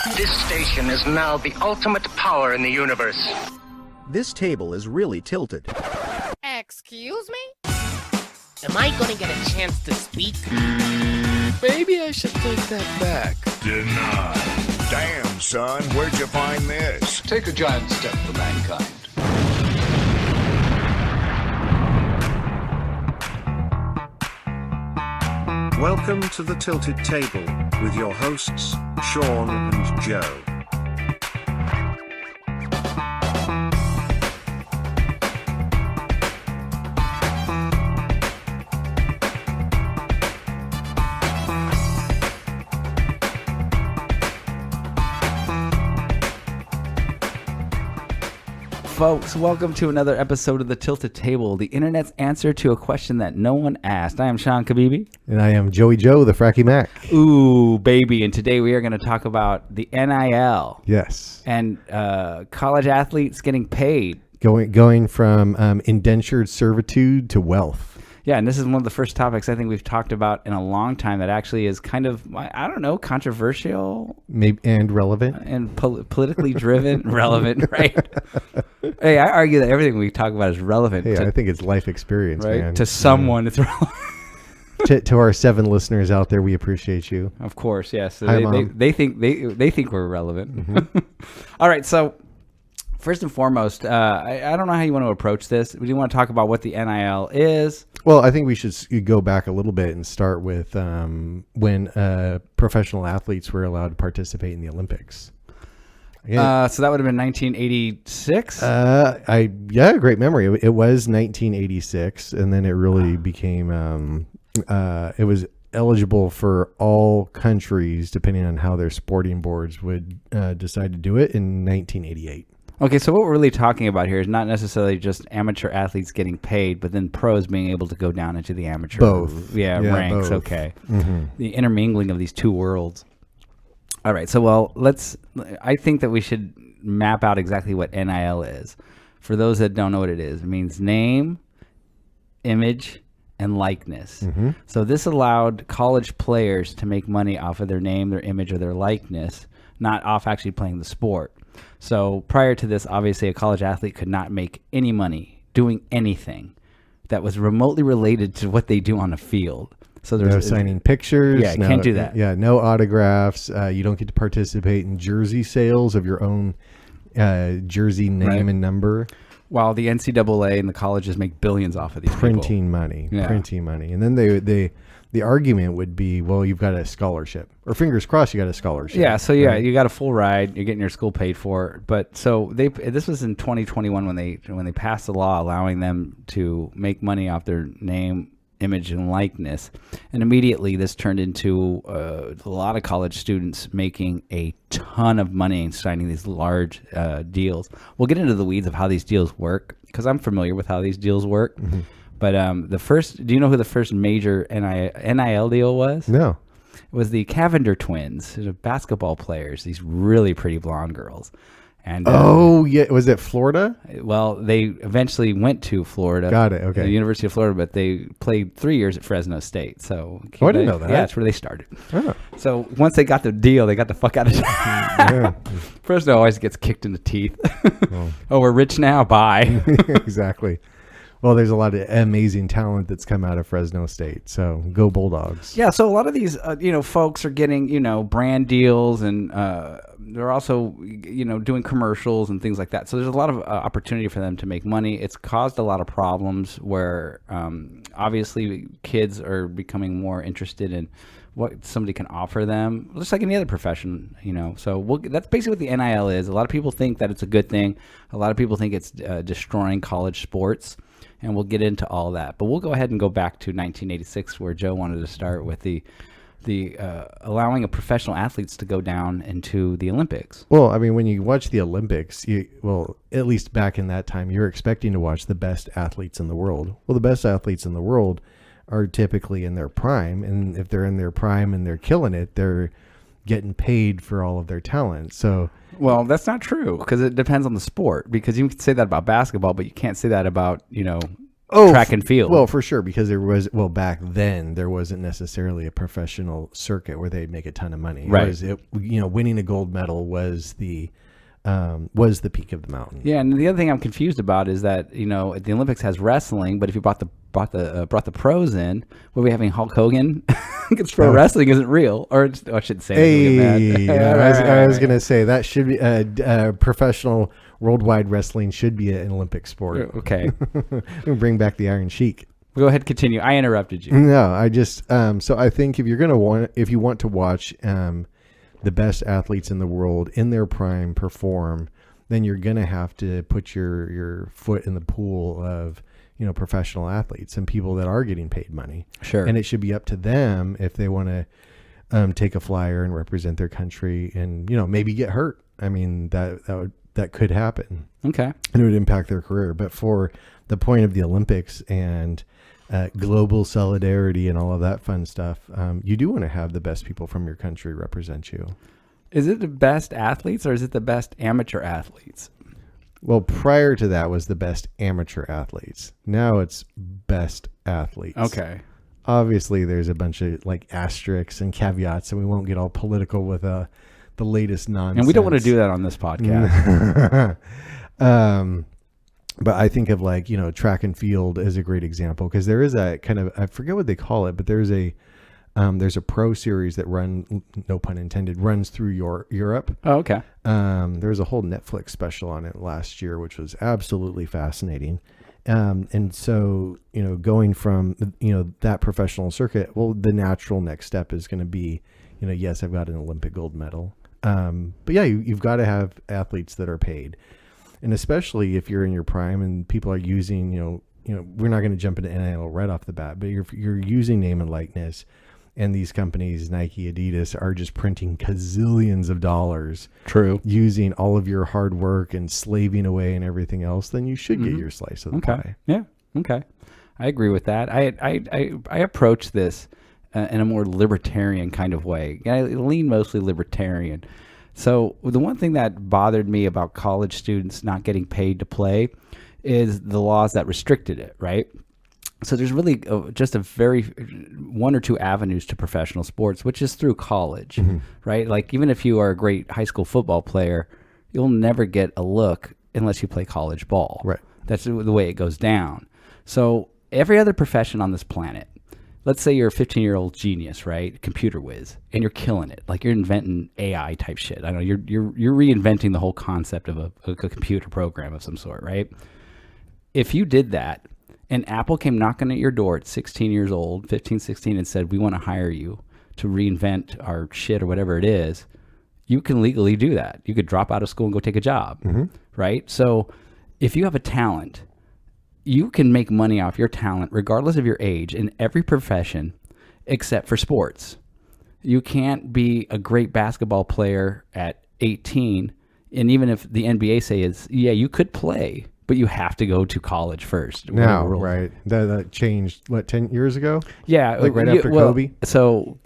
This station is now the ultimate power in the universe. This table is really tilted. Excuse me? Am I gonna get a chance to speak? Maybe I should take that back. Denied. Damn, son, where'd you find this? Take a giant step for mankind. Welcome to the Tilted Table, with your hosts, Sean and Joe. Folks, welcome to another episode of the Tilted Table, the internet's answer to a question that no one asked. I am Sean Kabibi. And I am Joey Joe, the Fracky Mac. Ooh, baby. And today we are going to talk about the NIL. Yes. And college athletes getting paid. Going from indentured servitude to wealth. Yeah, and this is one of the first topics I think we've talked about in a long time that actually is kind of, I don't know, controversial. Maybe and relevant. And politically driven. Relevant, right? Hey, I argue that everything we talk about is relevant. Hey, I think it's life experience, right? man. To someone, it's relevant. To our 7 listeners out there, we appreciate you. Of course, yes. So Hi, they think we're relevant. Mm-hmm. All right, so first and foremost, I don't know how you want to approach this. Do you want to talk about what the NIL is? Well, I think we should go back a little bit and start with when professional athletes were allowed to participate in the Olympics. So that would have been 1986? Great memory. It was 1986, and then it really became, it was eligible for all countries, depending on how their sporting boards would decide to do it, in 1988. Okay, so what we're really talking about here is not necessarily just amateur athletes getting paid, but then pros being able to go down into the amateur ranks. Both. Okay. Mm-hmm. The intermingling of these two worlds. All right, so I think that we should map out exactly what NIL is. For those that don't know what it is, it means name, image, and likeness. Mm-hmm. So this allowed college players to make money off of their name, their image, or their likeness, not off actually playing the sport. So prior to this, obviously, a college athlete could not make any money doing anything that was remotely related to what they do on the field. So there's no signing pictures. Yeah, can't do that. Yeah, no autographs. You don't get to participate in jersey sales of your own jersey name and number. While the NCAA and the colleges make billions off of these printing people. money. And then the argument would be, well, you've got a scholarship, or fingers crossed, you got a scholarship. Yeah, so right? You got a full ride, you're getting your school paid for. But so this was in 2021 when they passed the law allowing them to make money off their name, image, and likeness, and immediately this turned into a lot of college students making a ton of money and signing these large deals. We'll get into the weeds of how these deals work, because I'm familiar with how these deals work. Mm-hmm. But do you know who the first major NIL deal was? No. It was the Cavender twins, basketball players, these really pretty blonde girls. And was it Florida? Well, they eventually went to Florida. Got it. Okay. The University of Florida, but they played 3 years at Fresno State. So I didn't know that. Yeah, that's where they started. Oh. So once they got the deal, they got the fuck out of town. Yeah. Fresno always gets kicked in the teeth. Oh, we're rich now. Bye. Exactly. Well, there's a lot of amazing talent that's come out of Fresno State. So go Bulldogs. Yeah. So a lot of these, folks are getting, brand deals, and they're also, doing commercials and things like that. So there's a lot of opportunity for them to make money. It's caused a lot of problems where obviously kids are becoming more interested in what somebody can offer them, just like any other profession, So that's basically what the NIL is. A lot of people think that it's a good thing. A lot of people think it's destroying college sports. And we'll get into all that. But we'll go ahead and go back to 1986, where Joe wanted to start with the allowing of professional athletes to go down into the Olympics. Well, I mean, when you watch the Olympics, at least back in that time, you're expecting to watch the best athletes in the world. Well, the best athletes in the world are typically in their prime. And if they're in their prime and they're killing it, they're getting paid for all of their talent. So, well, that's not true, because it depends on the sport. Because you can say that about basketball, but you can't say that about track and field. Well, for sure, because back then there wasn't necessarily a professional circuit where they'd make a ton of money. Right. Winning a gold medal was the peak of the mountain. Yeah, and the other thing I'm confused about is that the Olympics has wrestling, but if you brought the pros in, were we having Hulk Hogan? Because pro wrestling isn't real, or I shouldn't say. I was gonna say that should be professional worldwide wrestling should be an Olympic sport. Okay, we'll bring back the Iron Sheik. Go ahead, continue. I interrupted you. No, I just so I think if you want to watch the best athletes in the world in their prime perform, then you're gonna have to put your foot in the pool of professional athletes and people that are getting paid money. Sure. And it should be up to them if they want to take a flyer and represent their country and maybe get hurt. I mean that could happen. Okay. And it would impact their career. But for the point of the Olympics and global solidarity and all of that fun stuff, you do want to have the best people from your country represent you. Is it the best athletes or is it the best amateur athletes? Well, prior to that was the best amateur athletes. Now it's best athletes. Okay. Obviously, there's a bunch of asterisks and caveats, and we won't get all political with the latest nonsense. And we don't want to do that on this podcast. But I think of track and field as a great example because there is a kind of, I forget what they call it, but there's a pro series that no pun intended, runs through Europe. Oh, okay. There was a whole Netflix special on it last year, which was absolutely fascinating. And so, going from, that professional circuit, well, the natural next step is going to be, yes, I've got an Olympic gold medal. But yeah, you've got to have athletes that are paid. And especially if you're in your prime and people are using, we're not going to jump into NIL right off the bat, but you're using name and likeness. And these companies, Nike, Adidas, are just printing gazillions of dollars. True. Using all of your hard work and slaving away and everything else, then you should get your slice of the pie. Yeah. Okay. I agree with that. I approach this in a more libertarian kind of way. I lean mostly libertarian. So the one thing that bothered me about college students not getting paid to play is the laws that restricted it, right? So there's really just one or two avenues to professional sports, which is through college, right? Like even if you are a great high school football player, you'll never get a look unless you play college ball. Right. That's the way it goes down. So every other profession on this planet, let's say you're a 15-year-old genius, right? Computer whiz, and you're killing it. Like you're inventing AI type shit. I don't know, you're reinventing the whole concept of a computer program of some sort, right? If you did that, and Apple came knocking at your door at 16 years old, 15, 16, and said, we want to hire you to reinvent our shit or whatever it is, you can legally do that. You could drop out of school and go take a job, right? So if you have a talent, you can make money off your talent regardless of your age in every profession except for sports. You can't be a great basketball player at 18, and even if the NBA says, yeah, you could play, but you have to go to college first. Now, right. That changed, 10 years ago? Yeah. Like right after Kobe? So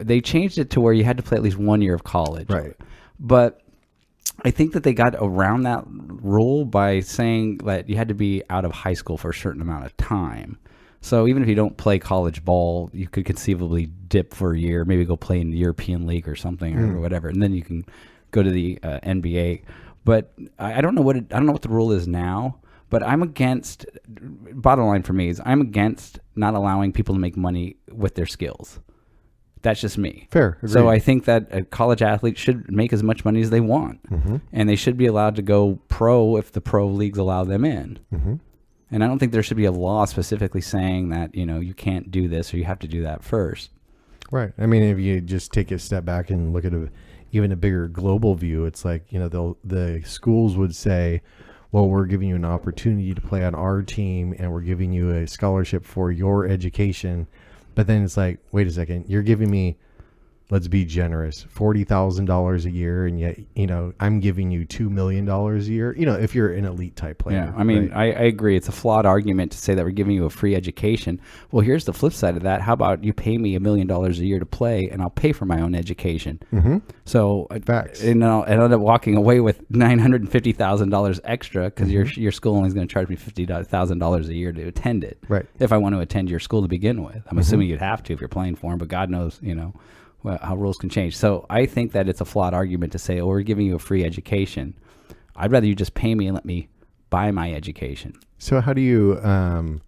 they changed it to where you had to play at least 1 year of college. Right. But I think that they got around that rule by saying that you had to be out of high school for a certain amount of time. So even if you don't play college ball, you could conceivably dip for a year, maybe go play in the European League or something or whatever, and then you can go to the NBA. But I don't know what the rule is now. But I'm against. Bottom line for me is I'm against not allowing people to make money with their skills. That's just me. Fair. Agreed. So I think that a college athlete should make as much money as they want, and they should be allowed to go pro if the pro leagues allow them in. And I don't think there should be a law specifically saying that you can't do this or you have to do that first. Right. I mean, if you just take a step back and look at even a bigger global view, it's like the schools would say, well, we're giving you an opportunity to play on our team and we're giving you a scholarship for your education. But then it's like, wait a second, you're giving me let's be generous, $40,000 a year, and yet, I'm giving you $2 million a year. If you're an elite type player. Yeah, I mean, right? I agree. It's a flawed argument to say that we're giving you a free education. Well, here's the flip side of that. How about you pay me $1 million a year to play, and I'll pay for my own education? Mm-hmm. So, Facts. And I'll end up walking away with $950,000 extra because Mm-hmm. your school only is going to charge me $50,000 a year to attend it. Right. If I want to attend your school to begin with, I'm assuming you'd have to if you're playing for them. But God knows, how rules can change. So I think that it's a flawed argument to say, oh, we're giving you a free education. I'd rather you just pay me and let me buy my education. So how do you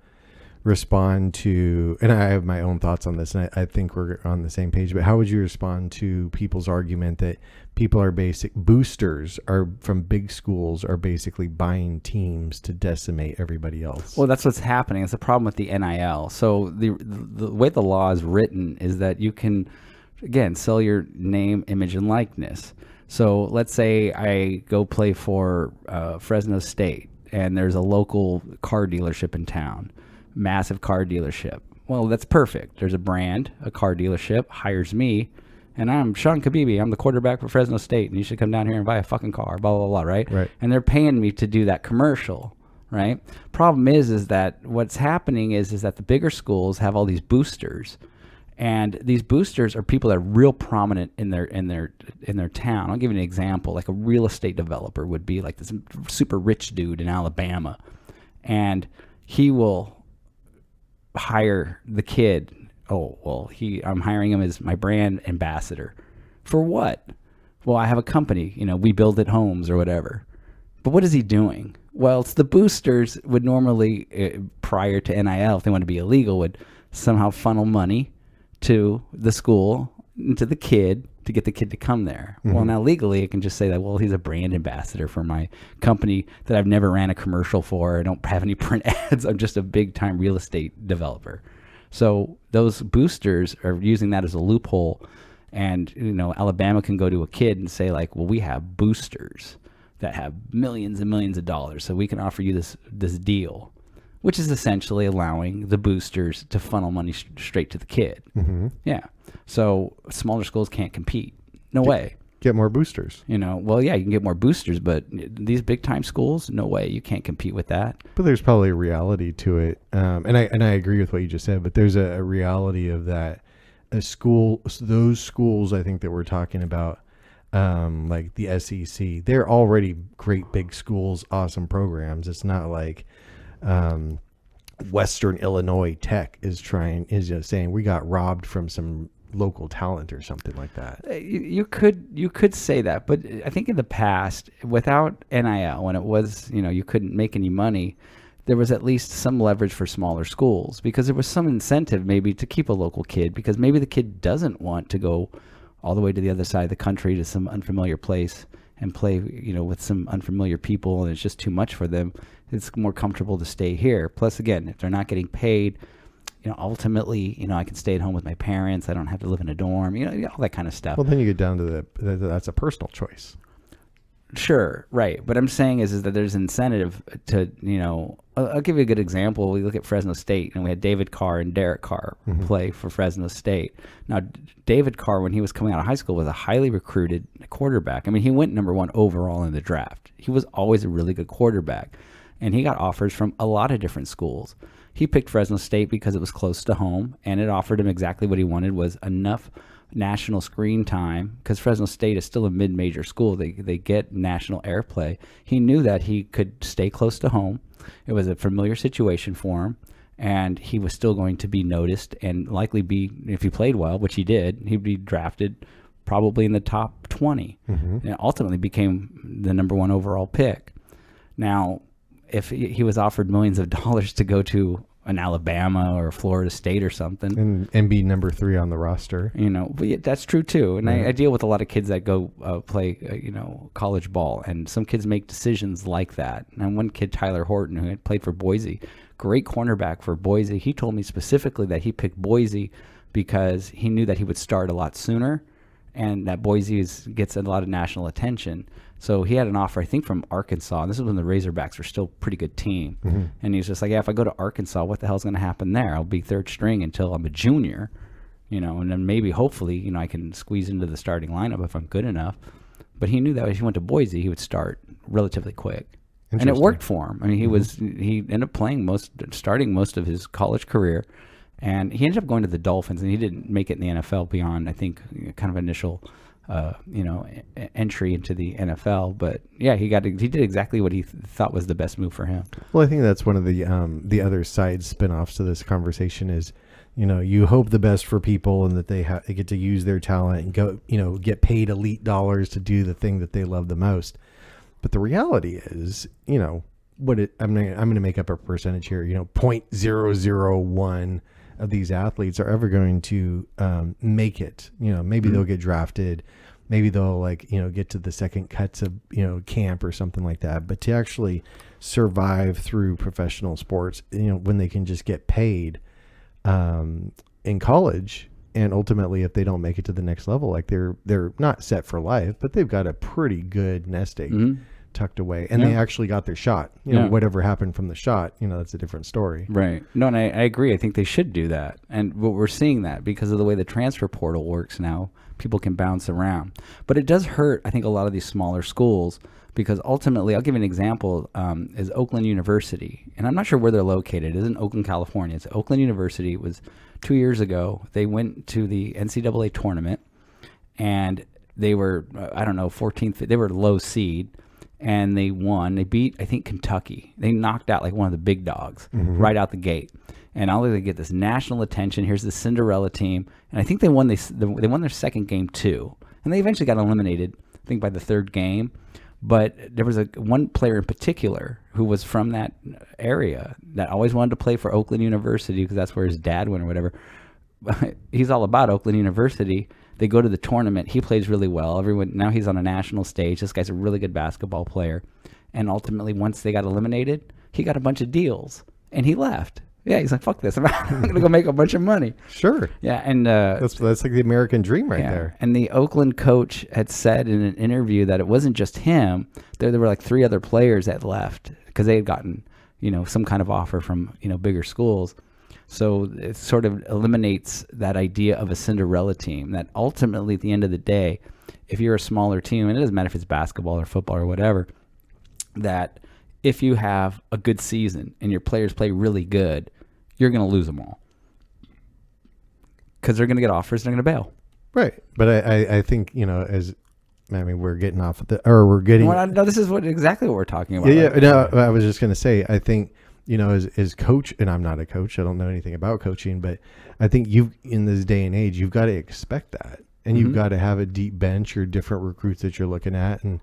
respond to, and I have my own thoughts on this, and I think we're on the same page, but how would you respond to people's argument that people are boosters are from big schools are basically buying teams to decimate everybody else? Well, that's what's happening. It's a problem with the NIL. So the way the law is written is that you can, again, sell your name, image, and likeness. So let's say I go play for Fresno State, and there's a local car dealership in town, massive car dealership. Well, that's perfect. There's a brand, a car dealership hires me, and I'm Sean Kabibi. I'm the quarterback for Fresno State, and you should come down here and buy a fucking car, blah, blah, blah, right? Right. And they're paying me to do that commercial, right? Problem is that what's happening is that the bigger schools have all these boosters. And these boosters are people that are real prominent in their town. I'll give you an example. Like a real estate developer would be like this super rich dude in Alabama, and he will hire the kid. Oh, well, I'm hiring him as my brand ambassador. For what? Well, I have a company. We build it homes or whatever. But what is he doing? Well, it's the boosters would normally, prior to NIL, if they want to be illegal, would somehow funnel money to the school and to the kid to get the kid to come there. Well, now legally it can just say that, well, he's a brand ambassador for my company that I've never ran a commercial for. I don't have any print ads. I'm just a big time real estate developer. So those boosters are using that as a loophole. And, Alabama can go to a kid and say like, well, we have boosters that have millions and millions of dollars. So we can offer you this deal, which is essentially allowing the boosters to funnel money straight to the kid. Mm-hmm. Yeah. So smaller schools can't compete. No way. Get more boosters. Well, yeah, you can get more boosters, but these big time schools, no way. You can't compete with that. But there's probably a reality to it. And I agree with what you just said, but there's a reality of that. Those schools I think that we're talking about, like the SEC, they're already great big schools, awesome programs. It's not like Western Illinois Tech is just saying we got robbed from some local talent or something like that. You could say that, but I think in the past, without NIL, when it was you couldn't make any money, there was at least some leverage for smaller schools because there was some incentive maybe to keep a local kid, because maybe the kid doesn't want to go all the way to the other side of the country to some unfamiliar place and play with some unfamiliar people, and it's just too much for them. It's more comfortable to stay here. Plus, again, if they're not getting paid, ultimately, I can stay at home with my parents. I don't have to live in a dorm, all that kind of stuff. Well, then you get down to that's a personal choice. Sure, right. But I'm saying is that there's incentive to, I'll give you a good example. We look at Fresno State, and we had David Carr and Derek Carr play for Fresno State. Now, David Carr, when he was coming out of high school, was a highly recruited quarterback. I mean, he went number 1 overall in the draft. He was always a really good quarterback, and he got offers from a lot of different schools. He picked Fresno State because it was close to home, and it offered him exactly what he wanted, was enough national screen time, because Fresno State is still a mid-major school. They get national airplay. He knew that he could stay close to home. It was a familiar situation for him, and he was still going to be noticed and likely be, if he played well, which he did, he'd be drafted probably in the top 20 and ultimately became the number 1 overall pick. Now, if he was offered millions of dollars to go to an Alabama or Florida State or something, and be number 3 on the roster, but yeah, that's true too. And I deal with a lot of kids that go play college ball, and some kids make decisions like that. And one kid, Tyler Horton, who had played for Boise, great cornerback for Boise, he told me specifically that he picked Boise because he knew that he would start a lot sooner, and that Boise gets a lot of national attention. So he had an offer, I think, from Arkansas. And this is when the Razorbacks were still a pretty good team. And he was just like, yeah, if I go to Arkansas, what the hell's going to happen there? I'll be third string until I'm a junior. and then maybe, hopefully, I can squeeze into the starting lineup if I'm good enough. But he knew that if he went to Boise, he would start relatively quick. And it worked for him. I mean, he ended up starting most of his college career, and he ended up going to the Dolphins, and he didn't make it in the NFL beyond, I think, kind of initial, entry into the NFL. But yeah, he did exactly what he thought was the best move for him. Well, I think that's one of the other side spinoffs to this conversation is, you hope the best for people and that they get to use their talent and go, get paid elite dollars to do the thing that they love the most. But the reality is, I'm going to make up a percentage here, 0.001 of these athletes are ever going to make it. Maybe they'll get drafted, maybe they'll get to the second cuts of, camp or something like that. But to actually survive through professional sports, when they can just get paid in college, and ultimately if they don't make it to the next level, like they're not set for life, but they've got a pretty good nest egg tucked away, and they actually got their shot. Whatever happened from the shot, that's a different story. Right. No, and I agree. I think they should do that. And we're seeing that because of the way the transfer portal works now. People can bounce around. But it does hurt, I think, a lot of these smaller schools, because ultimately, I'll give you an example, is Oakland University. And I'm not sure where they're located. It isn't Oakland, California. It's Oakland University. It was 2 years ago. They went to the NCAA tournament, and they were, 14th. They were low seed, and they won. They beat, I think, Kentucky. They knocked out like one of the big dogs right out the gate. And all they get this national attention. Here's the Cinderella team. And I think they won their second game too. And they eventually got eliminated, I think, by the third game. But there was one player in particular who was from that area that always wanted to play for Oakland University because that's where his dad went or whatever. He's all about Oakland University. They go to the tournament. He plays really well. Now he's on a national stage. This guy's a really good basketball player. And ultimately, once they got eliminated, he got a bunch of deals and he left. Yeah, he's like, fuck this. I'm going to go make a bunch of money. Sure. Yeah, and that's like the American dream right there. And the Oakland coach had said in an interview that it wasn't just him. There were like 3 other players that left because they had gotten, some kind of offer from, bigger schools. So it sort of eliminates that idea of a Cinderella team that ultimately, at the end of the day, if you're a smaller team, and it doesn't matter if it's basketball or football or whatever, that if you have a good season and your players play really good, you're going to lose them all because they're going to get offers. They're going to bail. Right. But I think, we're getting off we're getting. Well, no, this is exactly what we're talking about. Yeah. No, I was just going to say, I think, as coach, and I'm not a coach, I don't know anything about coaching, but I think in this day and age, you've got to expect that. And you've got to have a deep bench or different recruits that you're looking at. And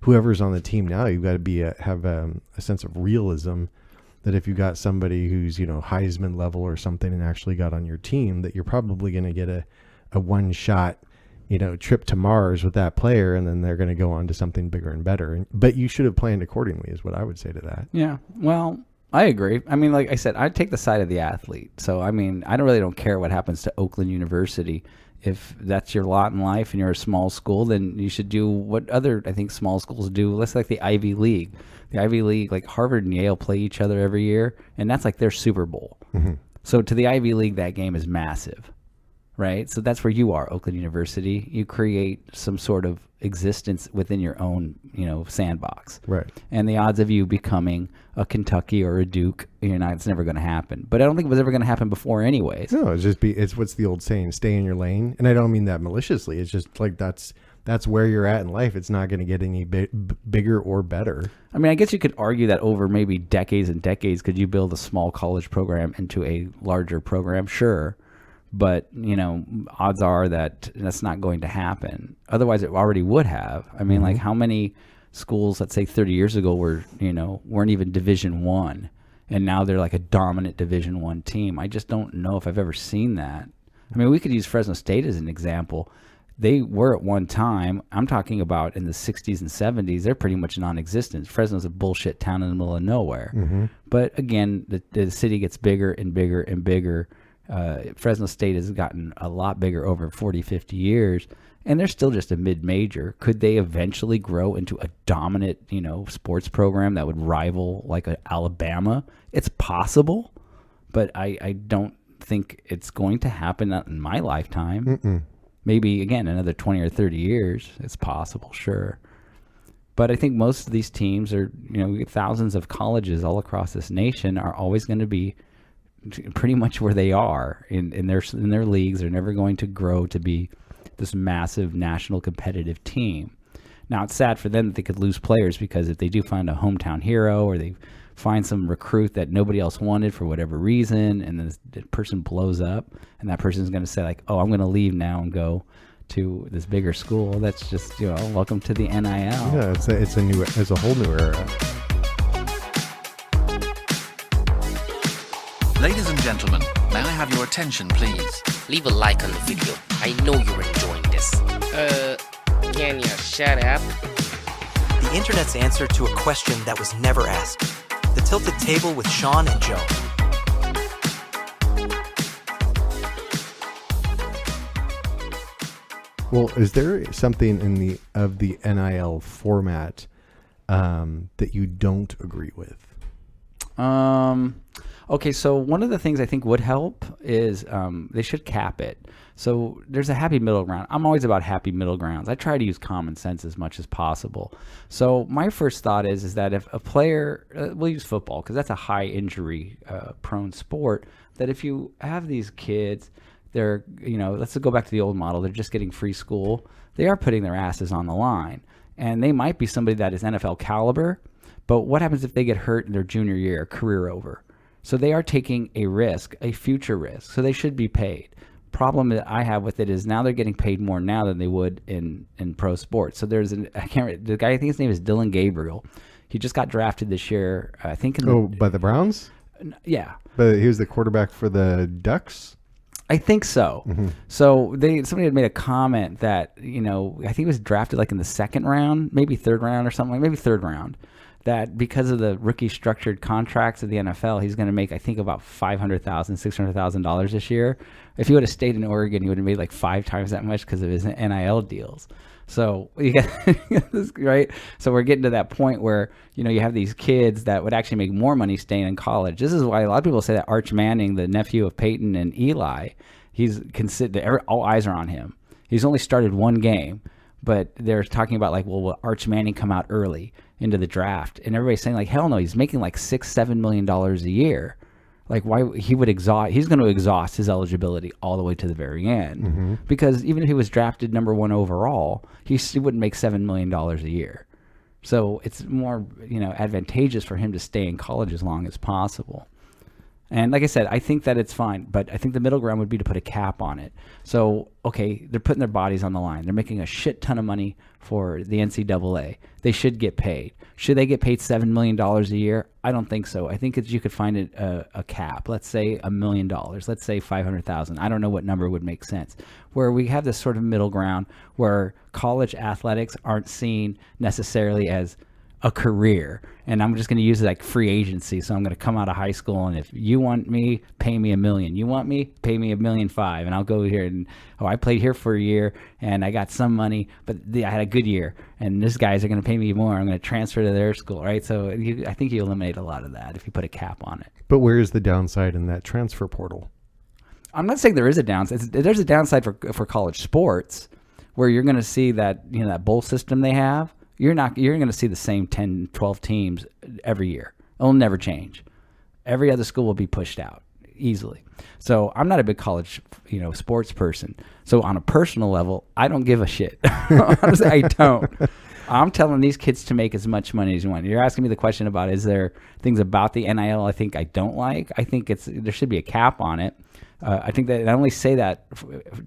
whoever's on the team now, you've got to have a sense of realism that if you got somebody who's, Heisman level or something and actually got on your team, that you're probably going to get a one shot, trip to Mars with that player, and then they're going to go on to something bigger and better. But you should have planned accordingly is what I would say to that. Yeah. Well, I agree. I mean, like I said, I take the side of the athlete. So, I mean, I don't care what happens to Oakland University. If that's your lot in life and you're a small school, then you should do what other, I think, small schools do. Let's like the Ivy League. The Ivy League, like Harvard and Yale play each other every year, and that's like their Super Bowl. So to the Ivy League, that game is massive, right? So that's where you are, Oakland University. You create some sort of existence within your own, sandbox. Right. And the odds of you becoming a Kentucky or a Duke, it's never going to happen. But I don't think it was ever going to happen before anyways. No, it's what's the old saying, stay in your lane. And I don't mean that maliciously. It's just like that's where you're at in life. It's not going to get any bigger or better. I mean, I guess you could argue that over maybe decades and decades, could you build a small college program into a larger program? Sure. But, odds are that that's not going to happen. Otherwise, it already would have. I mean, like how many schools, let's say 30 years ago, weren't even Division I, and now they're like a dominant Division I team. I just don't know if I've ever seen that. I mean, we could use Fresno State as an example. They were at one time, I'm talking about in the 60s and 70s, they're pretty much non-existent. Fresno's a bullshit town in the middle of nowhere. But again, the city gets bigger and bigger and bigger. Fresno State has gotten a lot bigger over 40, 50 years, and they're still just a mid-major. Could they eventually grow into a dominant, sports program that would rival like Alabama? It's possible, but I don't think it's going to happen in my lifetime. Maybe, again, another 20 or 30 years. It's possible, sure. But I think most of these teams are, we get thousands of colleges all across this nation are always going to be pretty much where they are in their leagues. They're never going to grow to be this massive national competitive team. Now, it's sad for them that they could lose players, because if they do find a hometown hero, or they find some recruit that nobody else wanted for whatever reason, and then the person blows up, and that person is going to say, like, oh, I'm going to leave now and go to this bigger school. That's just, welcome to the NIL. Yeah, it's a whole new era. Ladies and gentlemen, may I have your attention, please? Leave a like on the video. I know you're enjoying this. Can you shut up? The internet's answer to a question that was never asked. The Tilted Table with Sean and Joe. Well, is there something in the NIL format that you don't agree with? Okay, so one of the things I think would help is they should cap it. So there's a happy middle ground. I'm always about happy middle grounds. I try to use common sense as much as possible. So my first thought is that if a player, we'll use football because that's a high injury prone sport, that if you have these kids, they're, let's go back to the old model. They're just getting free school. They are putting their asses on the line. And they might be somebody that is NFL caliber, but what happens if they get hurt in their junior year, career over? So they are taking a risk, a future risk. So they should be paid. Problem that I have with it is now they're getting paid more now than they would in pro sports. So there's the guy, I think his name is Dylan Gabriel. He just got drafted this year, I think. By the Browns? Yeah. But he was the quarterback for the Ducks? I think so. Mm-hmm. So somebody had made a comment that, I think he was drafted like in the second round, maybe third round or something, maybe third round. That because of the rookie structured contracts of the NFL, he's going to make, I think, about $500,000, $600,000 this year. If he would have stayed in Oregon, he would have made like 5 times that much because of his NIL deals. So you got this, right? So we're getting to that point where, you have these kids that would actually make more money staying in college. This is why a lot of people say that Arch Manning, the nephew of Peyton and Eli, he's considered, all eyes are on him. He's only started one game. But they're talking about like, well, will Arch Manning come out early into the draft? And everybody's saying like, hell no, he's making like $6-7 million a year. Like why he's going to exhaust his eligibility all the way to the very end. Because even if he was drafted number 1 overall, he wouldn't make $7 million a year. So it's more, advantageous for him to stay in college as long as possible. And like I said, I think that it's fine, but I think the middle ground would be to put a cap on it. So, okay, they're putting their bodies on the line. They're making a shit ton of money for the NCAA. They should get paid. Should they get paid $7 million a year? I don't think so. I think you could find it a cap. Let's say $1 million. Let's say $500,000. I don't know what number would make sense. Where we have this sort of middle ground where college athletics aren't seen necessarily as a career, and I'm just going to use it like free agency. So I'm going to come out of high school, and if you want me, pay me $1 million. You want me, pay me $1.5 million, and I'll go here and I played here for a year and I got some money, but I had a good year, and these guys are going to pay me more. I'm going to transfer to their school, right? So I think you eliminate a lot of that if you put a cap on it. But where is the downside in that transfer portal? I'm not saying there is a downside. There's a downside for college sports, where you're going to see that that bowl system they have. You're going to see the same 10, 12 teams every year. It'll never change. Every other school will be pushed out easily. So I'm not a big college, sports person. So on a personal level, I don't give a shit. Honestly, I don't. I'm telling these kids to make as much money as you want. You're asking me the question about, is there things about the NIL I think I don't like? I think there should be a cap on it. I think that I only say that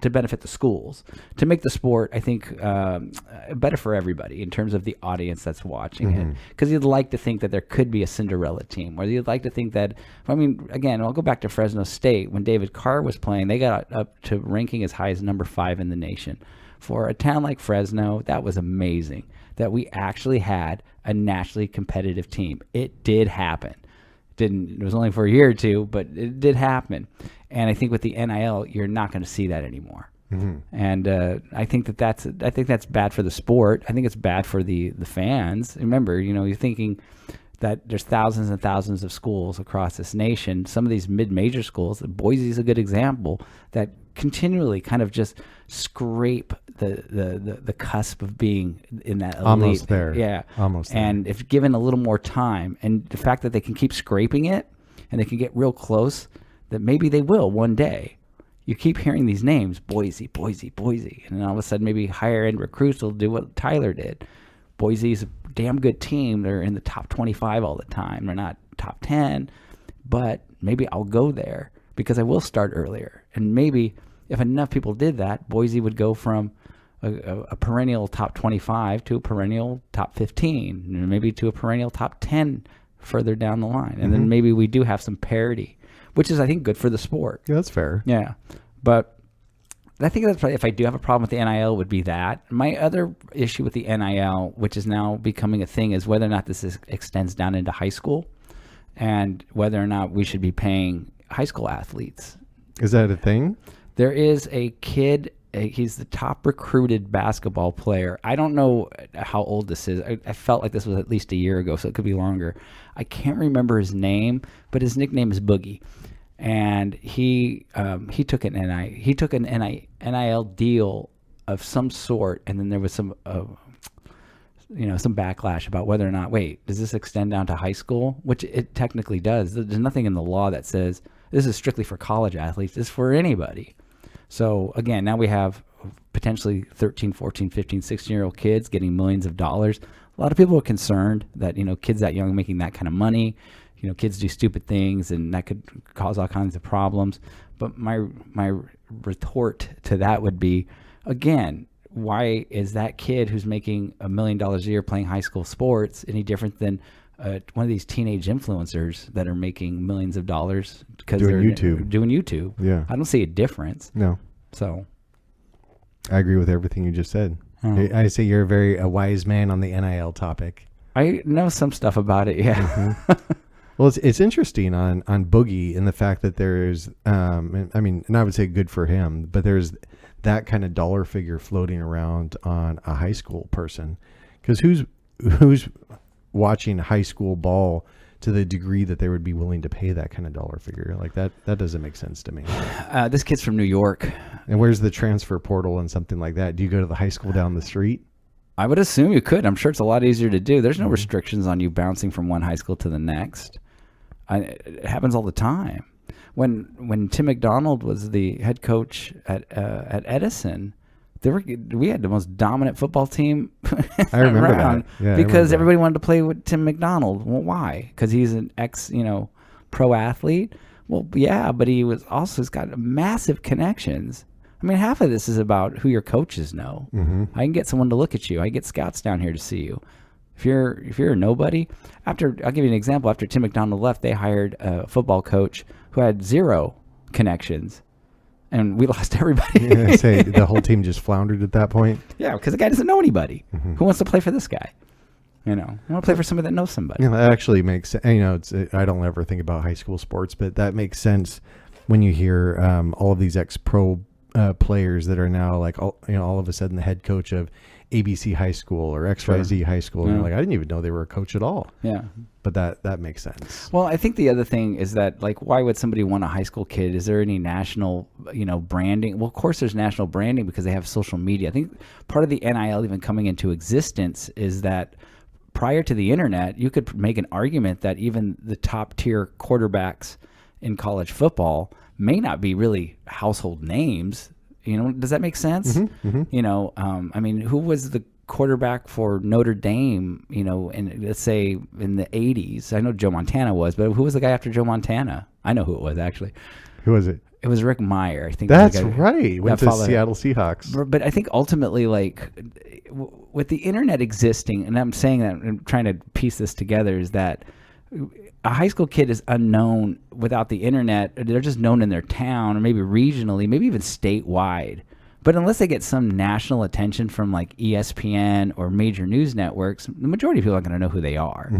to benefit the schools, to make the sport, I think, better for everybody in terms of the audience that's watching it. Because you'd like to think that there could be a Cinderella team, or you'd like to think that, again, I'll go back to Fresno State. When David Carr was playing, they got up to ranking as high as number 5 in the nation. For a town like Fresno, that was amazing that we actually had a nationally competitive team. It did happen. It was only for a year or two, but it did happen. And I think with the NIL, you're not going to see that anymore. And I think that's bad for the sport. I think it's bad for the fans. Remember, you're thinking that there's thousands and thousands of schools across this nation. Some of these mid-major schools, Boise is a good example, that continually kind of just scrape the cusp of being in that elite. Almost there. Yeah. Almost there. And if given a little more time, and the fact that they can keep scraping it and they can get real close, that maybe they will one day. You keep hearing these names, Boise, Boise, Boise. And then all of a sudden maybe higher end recruits will do what Tyler did. Boise's a damn good team. They're in the top 25 all the time. They're not top 10, but maybe I'll go there because I will start earlier. And maybe if enough people did that, Boise would go from a perennial top 25 to a perennial top 15, and maybe to a perennial top 10 further down the line. And then maybe we do have some parity, which is, I think, good for the sport. Yeah, that's fair. Yeah. But I think that's probably, if I do have a problem with the NIL, would be that. My other issue with the NIL, which is now becoming a thing, is whether or not this extends down into high school and whether or not we should be paying high school athletes. Is that a thing? There is a kid, he's the top recruited basketball player. I don't know how old this is. I felt like this was at least a year ago, so it could be longer. I can't remember his name, but his nickname is Boogie. And he took an NIL deal of some sort, and then there was some some backlash about whether or not, wait, does this extend down to high school? Which it technically does. There's nothing in the law that says this is strictly for college athletes. It's for anybody. So again, now we have potentially 13, 14, 15, 16-year-old kids getting millions of dollars. A lot of people are concerned that, kids that young making that kind of money, kids do stupid things and that could cause all kinds of problems. But my retort to that would be, again, why is that kid who's making $1 million a year playing high school sports any different than one of these teenage influencers that are making millions of dollars because they're doing YouTube? Yeah. I don't see a difference. No. So I agree with everything you just said. I say you're a wise man on the NIL topic. I know some stuff about it. Yeah. Well, it's interesting on Boogie in the fact that there's, and I would say good for him, but there's that kind of dollar figure floating around on a high school person, because who's watching high school ball to the degree that they would be willing to pay that kind of dollar figure like that? That doesn't make sense to me. This kid's from New York. And where's the transfer portal and something like that? Do you go to the high school down the street? I would assume you could. I'm sure it's a lot easier to do. There's no restrictions on you bouncing from one high school to the next. It happens all the time. When Tim McDonald was the head coach at Edison, we had the most dominant football team I remember around that. Yeah, because everybody wanted to play with Tim McDonald. Well, why? Because he's an pro athlete. Well, yeah, but he's got massive connections. I mean, half of this is about who your coaches know. I can get someone to look at you. I get scouts down here to see you. If you're a nobody, I'll give you an example. After Tim McDonald left, they hired a football coach who had zero connections, and we lost everybody. Yeah, say the whole team just floundered at that point. Yeah, because the guy doesn't know anybody. Who wants to play for this guy? I want to play for somebody that knows somebody. Yeah, that actually makes sense. I don't ever think about high school sports, but that makes sense when you hear all of these ex-pro players that are now like all of a sudden the head coach of ABC High School or XYZ High School. And you're like, I didn't even know they were a coach at all. Yeah. But that makes sense. Well, I think the other thing is that, like, why would somebody want a high school kid? Is there any national, branding? Well, of course there's national branding because they have social media. I think part of the NIL even coming into existence is that prior to the internet, you could make an argument that even the top tier quarterbacks in college football may not be really household names. Does that make sense? Who was the quarterback for Notre Dame, let's say in the 80s? I know Joe Montana was, but who was the guy after Joe Montana? I know who it was, actually. Who was it? It was Rick Meyer, I think. That's right. Went to Seattle Seahawks. But I think ultimately, with the internet existing, and I'm saying that, I'm trying to piece this together, is that a high school kid is unknown without the internet. They're just known in their town or maybe regionally, maybe even statewide. But unless they get some national attention from like ESPN or major news networks, the majority of people aren't going to know who they are.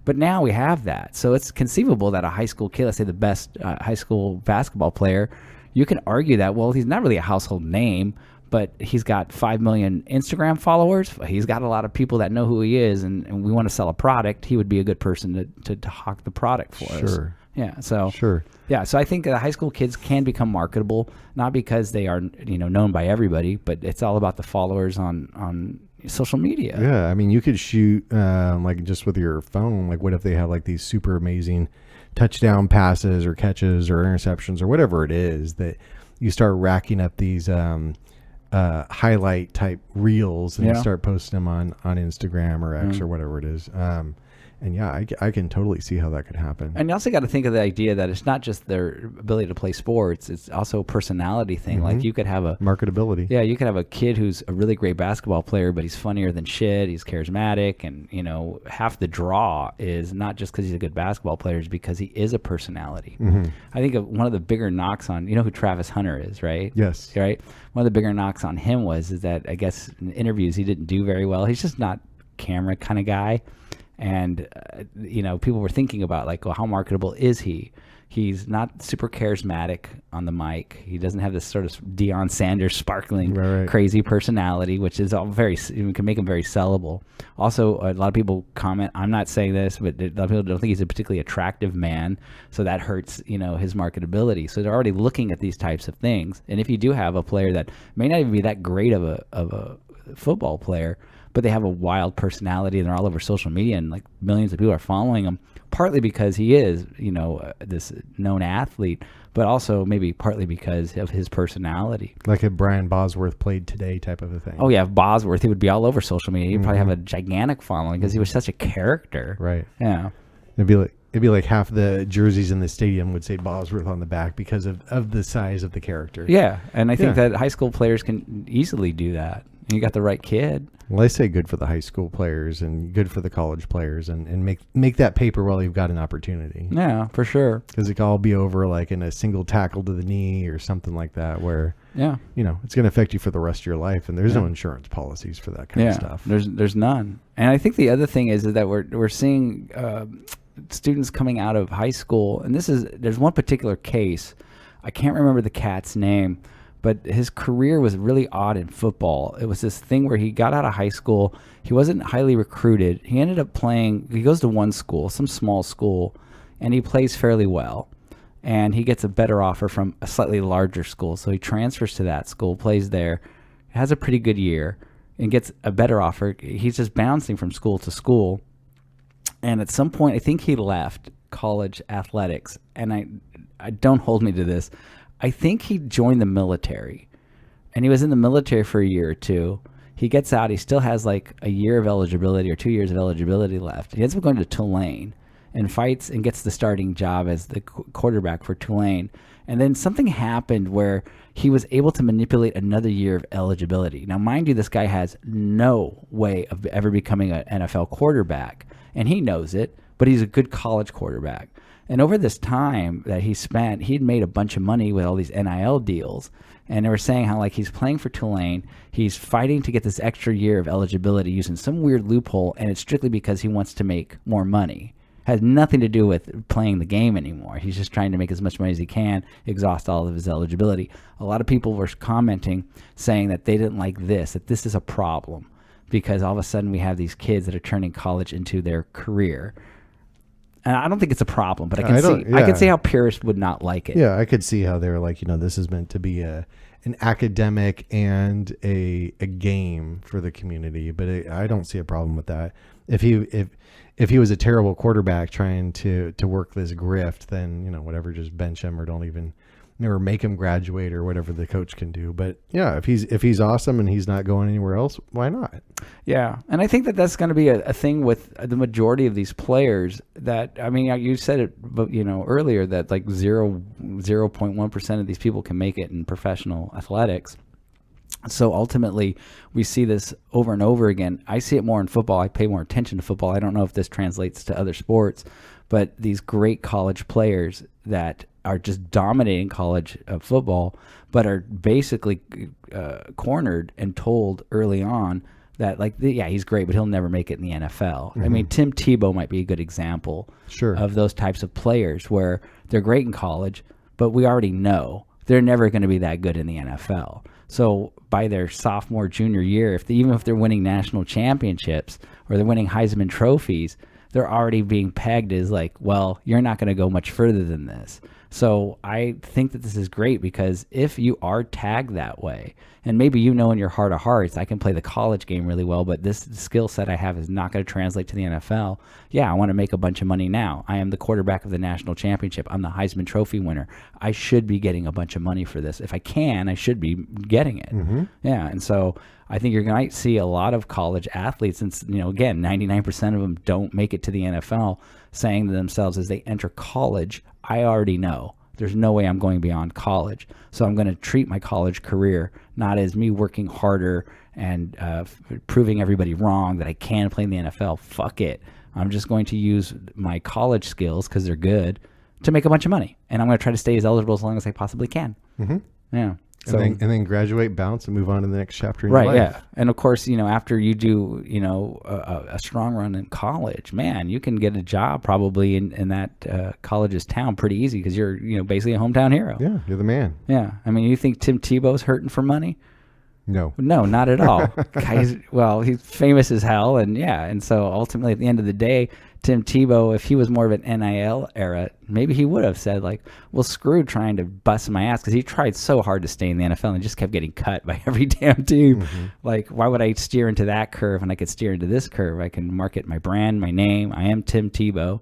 But now we have that. So it's conceivable that a high school kid, let's say the best high school basketball player, you can argue that, well, he's not really a household name, but he's got 5 million Instagram followers. He's got a lot of people that know who he is, and we want to sell a product. He would be a good person to hawk the product for us. Sure. Yeah. So Sure. Yeah. So I think high school kids can become marketable, not because they are known by everybody, but it's all about the followers on social media. Yeah, I mean, you could shoot like just with your phone. Like, what if they have like these super amazing touchdown passes or catches or interceptions or whatever it is that you start racking up these highlight type reels and you start posting them on Instagram or X or whatever it is. And yeah, I can totally see how that could happen. And you also got to think of the idea that it's not just their ability to play sports; it's also a personality thing. Like you could have a marketability. Yeah, you could have a kid who's a really great basketball player, but he's funnier than shit. He's charismatic, and half the draw is not just because he's a good basketball player; it's because he is a personality. I think one of the bigger knocks on who Travis Hunter is, right? Yes. Right. One of the bigger knocks on him is that I guess in interviews he didn't do very well. He's just not camera kind of guy. And, people were thinking about like, well, how marketable is he? He's not super charismatic on the mic. He doesn't have this sort of Deion Sanders sparkling, crazy personality, which is all can make him very sellable. Also, a lot of people comment, I'm not saying this, but a lot of people don't think he's a particularly attractive man. So that hurts, his marketability. So they're already looking at these types of things. And if you do have a player that may not even be that great of a football player, but they have a wild personality and they're all over social media and like millions of people are following him, partly because he is, this known athlete, but also maybe partly because of his personality. Like if Brian Bosworth played today type of a thing. Oh yeah, if Bosworth, he would be all over social media. He'd probably have a gigantic following because he was such a character. Right. Yeah. It'd be like half the jerseys in the stadium would say Bosworth on the back because of the size of the character. Yeah, and I think that high school players can easily do that. You got the right kid. Well, I say good for the high school players and good for the college players and make that paper while you've got an opportunity. Yeah, for sure. Because it can all be over like in a single tackle to the knee or something like that where, it's going to affect you for the rest of your life. And there's no insurance policies for that kind of stuff. There's none. And I think the other thing is that we're seeing students coming out of high school. And there's one particular case. I can't remember the cat's name, but his career was really odd in football. It was this thing where he got out of high school. He wasn't highly recruited. He ended up playing. He goes to one school, some small school, and he plays fairly well. And he gets a better offer from a slightly larger school. So he transfers to that school, plays there, has a pretty good year, and gets a better offer. He's just bouncing from school to school. And at some point, I think he left college athletics. And I don't hold me to this. I think he joined the military, and he was in the military for a year or two. He gets out. He still has like a year of eligibility or 2 years of eligibility left. He ends up going to Tulane and fights and gets the starting job as the quarterback for Tulane. And then something happened where he was able to manipulate another year of eligibility. Now, mind you, this guy has no way of ever becoming an NFL quarterback, and he knows it, but he's a good college quarterback. And over this time that he spent, he'd made a bunch of money with all these NIL deals. And they were saying how like he's playing for Tulane, he's fighting to get this extra year of eligibility using some weird loophole, and it's strictly because he wants to make more money. Has nothing to do with playing the game anymore. He's just trying to make as much money as he can, exhaust all of his eligibility. A lot of people were commenting, saying that they didn't like this, that this is a problem, because all of a sudden we have these kids that are turning college into their career. And I don't think it's a problem, but I can see how purists would not like it. Yeah, I could see how they're like, this is meant to be an academic and a game for the community, but I don't see a problem with that. If he was a terrible quarterback trying to work this grift, then whatever, just bench him or don't even or make him graduate or whatever the coach can do. But yeah, if he's awesome and he's not going anywhere else, why not? Yeah, and I think that's going to be a thing with the majority of these players. That you said it, earlier that like 0.1% of these people can make it in professional athletics. So ultimately, we see this over and over again. I see it more in football. I pay more attention to football. I don't know if this translates to other sports, but these great college players that are just dominating college football, but are basically cornered and told early on that, he's great, but he'll never make it in the NFL. Mm-hmm. I mean, Tim Tebow might be a good example of those types of players where they're great in college, but we already know they're never going to be that good in the NFL. So by their sophomore, junior year, even if they're winning national championships or they're winning Heisman trophies, they're already being pegged as like, well, you're not going to go much further than this. So I think that this is great because if you are tagged that way, and maybe you know in your heart of hearts, I can play the college game really well, but this skill set I have is not going to translate to the NFL. Yeah, I want to make a bunch of money now. I am the quarterback of the national championship. I'm the Heisman Trophy winner. I should be getting a bunch of money for this. If I can, I should be getting it. Yeah, and so I think you're going to see a lot of college athletes, and again, 99% of them don't make it to the NFL, saying to themselves as they enter college, I already know there's no way I'm going beyond college. So I'm going to treat my college career not as me working harder and proving everybody wrong that I can play in the NFL. Fuck it. I'm just going to use my college skills, because they're good, to make a bunch of money. And I'm going to try to stay as eligible as long as I possibly can. Yeah. So, and then graduate, bounce, and move on to the next chapter in your life. Yeah. And of course, after you do, a strong run in college, man, you can get a job probably in that college's town pretty easy, because you're, basically a hometown hero. Yeah, you're the man. Yeah. I mean, you think Tim Tebow's hurting for money? No, not at all. He's famous as hell. And so ultimately at the end of the day, Tim Tebow, if he was more of an NIL era, maybe he would have said like, well, screw trying to bust my ass, because he tried so hard to stay in the NFL and just kept getting cut by every damn team. Like, why would I steer into that curve when I could steer into this curve? I can market my brand, my name. I am Tim Tebow,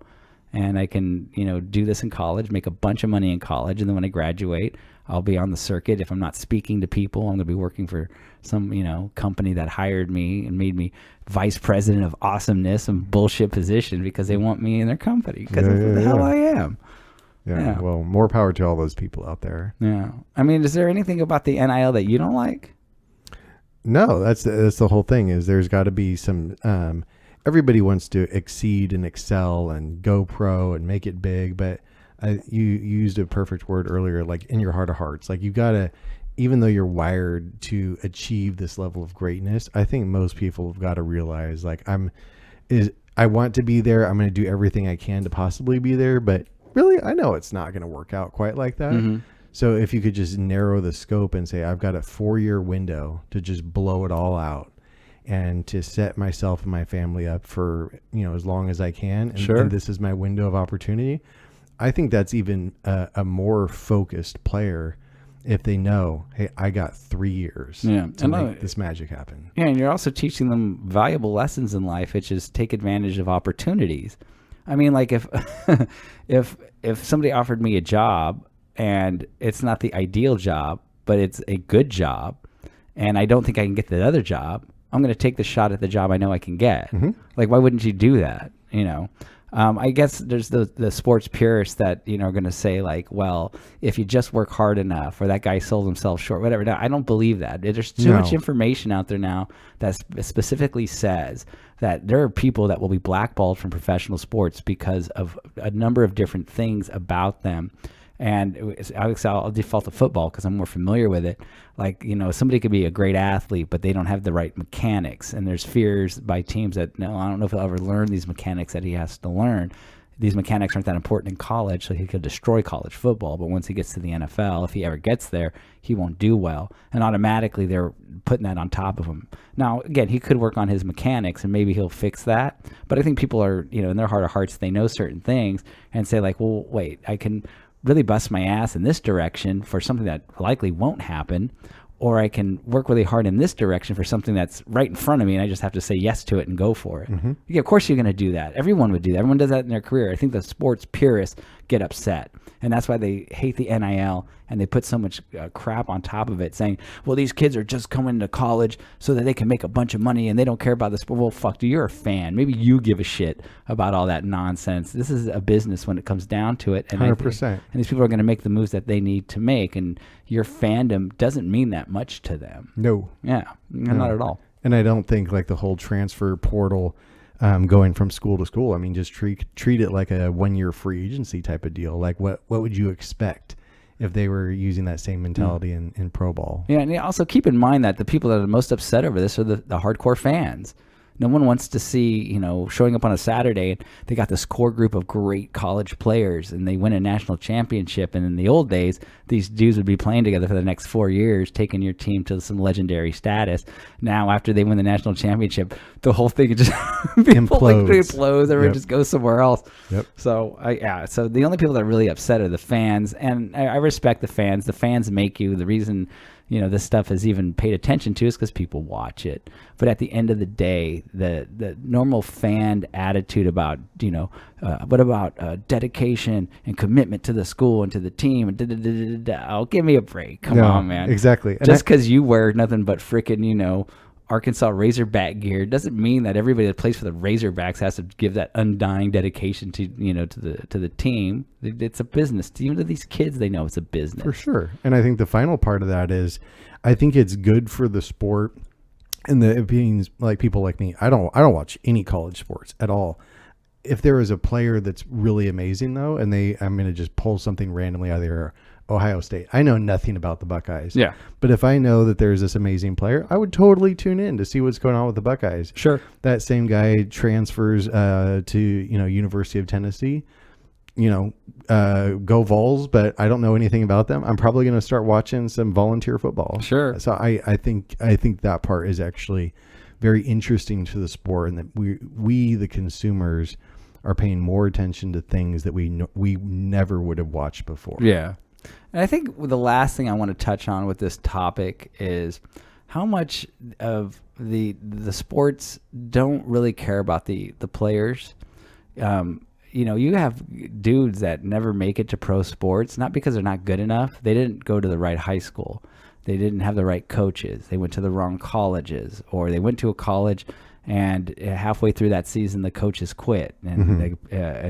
and I can, do this in college, make a bunch of money in college. And then when I graduate, I'll be on the circuit. If I'm not speaking to people, I'm going to be working for some, company that hired me and made me vice president of awesomeness, some bullshit position, because they want me in their company, because of the hell I am. Yeah. Well, more power to all those people out there. Yeah. I mean, is there anything about the NIL that you don't like? No, that's the whole thing. Is there's got to be some. Everybody wants to exceed and excel and go pro and make it big, but you used a perfect word earlier, like in your heart of hearts. Like, you got to, even though you're wired to achieve this level of greatness, I think most people have got to realize, like, I want to be there. I'm going to do everything I can to possibly be there, but really, I know it's not going to work out quite like that. So if you could just narrow the scope and say, I've got a 4-year window to just blow it all out and to set myself and my family up for, as long as I can. And this is my window of opportunity. I think that's even a more focused player if they know, hey, I got 3 years to make this magic happen. Yeah, and you're also teaching them valuable lessons in life, which is take advantage of opportunities. I mean, like, if if somebody offered me a job and it's not the ideal job, but it's a good job, and I don't think I can get the other job, I'm going to take the shot at the job I know I can get. Like, why wouldn't you do that? I guess there's the sports purists that, are going to say like, well, if you just work hard enough, or that guy sold himself short, whatever. No, I don't believe that. There's too much information out there now that specifically says that there are people that will be blackballed from professional sports because of a number of different things about them. And I'll default to football because I'm more familiar with it. Like, somebody could be a great athlete, but they don't have the right mechanics. And there's fears by teams that, no, I don't know if he'll ever learn these mechanics that he has to learn. These mechanics aren't that important in college, so he could destroy college football. But once he gets to the NFL, if he ever gets there, he won't do well. And automatically they're putting that on top of him. Now, again, he could work on his mechanics and maybe he'll fix that. But I think people are, in their heart of hearts, they know certain things and say like, well, wait, I can really bust my ass in this direction for something that likely won't happen, or I can work really hard in this direction for something that's right in front of me and I just have to say yes to it and go for it. Yeah, of course you're going to do that. Everyone would do that. Everyone does that in their career. I think the sports purists get upset, and that's why they hate the NIL, and they put so much crap on top of it saying, well, these kids are just coming to college so that they can make a bunch of money and they don't care about the sport. Well, fuck, dude, you're a fan. Maybe you give a shit about all that nonsense. This is a business when it comes down to it. And 100%. And these people are going to make the moves that they need to make, and your fandom doesn't mean that much to them. No. Yeah, not at all. And I don't think like the whole transfer portal going from school to school, I mean, just treat it like a 1-year free agency type of deal. Like, what would you expect if they were using that same mentality in pro ball? Yeah, and also keep in mind that the people that are most upset over this are the hardcore fans. No one wants to see, showing up on a Saturday and they got this core group of great college players and they win a national championship. And in the old days, these dudes would be playing together for the next 4 years, taking your team to some legendary status. Now, after they win the national championship, the whole thing just implodes. Everyone just goes somewhere else. Yep. So, so the only people that are really upset are the fans. And I respect the fans. The fans make you. The reason this stuff is even paid attention to is because people watch it. But at the end of the day, the normal fan attitude about, what about dedication and commitment to the school and to the team? And oh, give me a break. Come on, man. Exactly. Just because you wear nothing but freaking, Arkansas Razorback gear doesn't mean that everybody that plays for the Razorbacks has to give that undying dedication to to the team. It's a business. Even to these kids, they know it's a business. For sure. And I think the final part of that is, I think it's good for the sport and the opinions, like people like me. I don't watch any college sports at all. If there is a player that's really amazing though, and I'm going to just pull something randomly out of there. Ohio State. I know nothing about the Buckeyes. Yeah. But if I know that there's this amazing player, I would totally tune in to see what's going on with the Buckeyes. Sure. That same guy transfers to, University of Tennessee. Go Vols, but I don't know anything about them. I'm probably going to start watching some volunteer football. Sure. So I think that part is actually very interesting to the sport, and that we the consumers are paying more attention to things that we never would have watched before. Yeah. And I think the last thing I want to touch on with this topic is how much of the sports don't really care about the players. You have dudes that never make it to pro sports, not because they're not good enough. They didn't go to the right high school. They didn't have the right coaches. They went to the wrong colleges, or they went to a college and halfway through that season, the coaches quit and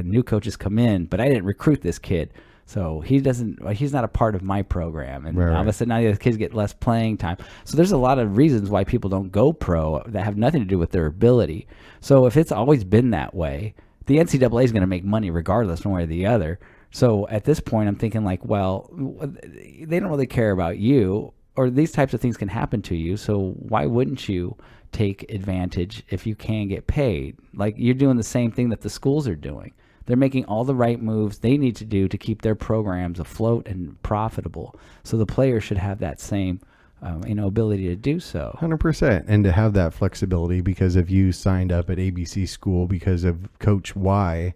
new coaches come in, but I didn't recruit this kid. So he's not a part of my program. And all of a sudden now the kids get less playing time. So there's a lot of reasons why people don't go pro that have nothing to do with their ability. So if it's always been that way, the NCAA is going to make money regardless one way or the other. So at this point, I'm thinking like, well, they don't really care about you, or these types of things can happen to you. So why wouldn't you take advantage if you can get paid? Like, you're doing the same thing that the schools are doing. They're making all the right moves they need to do to keep their programs afloat and profitable. So the players should have that same ability to do so. 100%. And to have that flexibility, because if you signed up at ABC school because of Coach Y,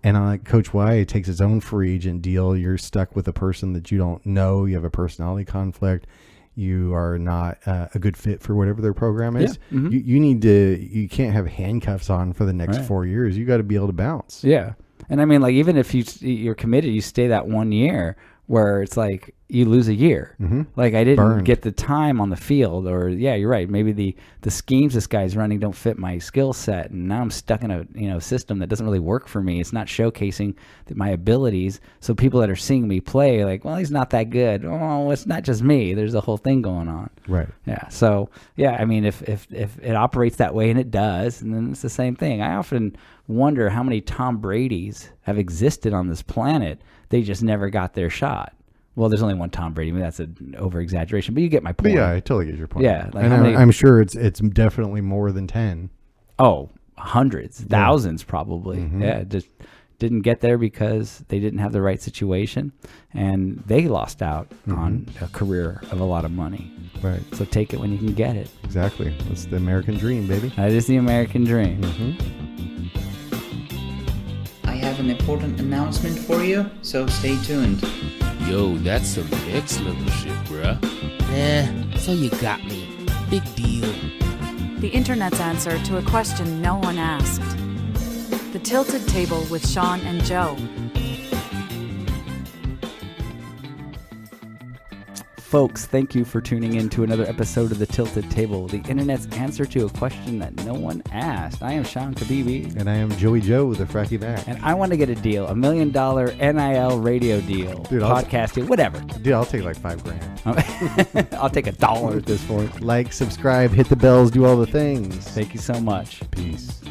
and Coach Y takes his own free agent deal, you're stuck with a person that you don't know, you have a personality conflict, you are not a good fit for whatever their program is. Yeah. Mm-hmm. You can't have handcuffs on for the next 4 years. You got to be able to bounce. Yeah. And I mean, like, even if you're committed, you stay that 1 year where it's like you lose a year. Mm-hmm. Like, I didn't get the time on the field, or you're right. Maybe the schemes this guy's running don't fit my skill set, and now I'm stuck in a system that doesn't really work for me. It's not showcasing my abilities. So people that are seeing me play, like, well, he's not that good. Oh, it's not just me. There's a whole thing going on. Right. Yeah. So I mean, if it operates that way, and it does, and then it's the same thing. I often wonder how many Tom Bradys have existed on this planet. They just never got their shot. Well, there's only one Tom Brady. Maybe that's an over-exaggeration, but you get my point. But yeah, I totally get your point. Yeah. Like, and I'm sure it's definitely more than 10. Oh, hundreds, thousands probably. Mm-hmm. Yeah, just didn't get there because they didn't have the right situation, and they lost out on a career of a lot of money. Right. So take it when you can get it. Exactly. That's the American dream, baby. That is the American dream. Mm-hmm. I have an important announcement for you, so stay tuned. Yo, that's some next level shit, bruh. So you got me. Big deal. The internet's answer to a question no one asked. The Tilted Table with Sean and Joe. Folks, thank you for tuning in to another episode of The Tilted Table, the internet's answer to a question that no one asked. I am Sean Kabibi. And I am Joey Joe, the Fracky Back. And I want to get a deal, $1 million NIL radio deal, dude, podcast deal, whatever. Dude, I'll take like $5,000. I'll take $1 at this point. Like, subscribe, hit the bells, do all the things. Thank you so much. Peace.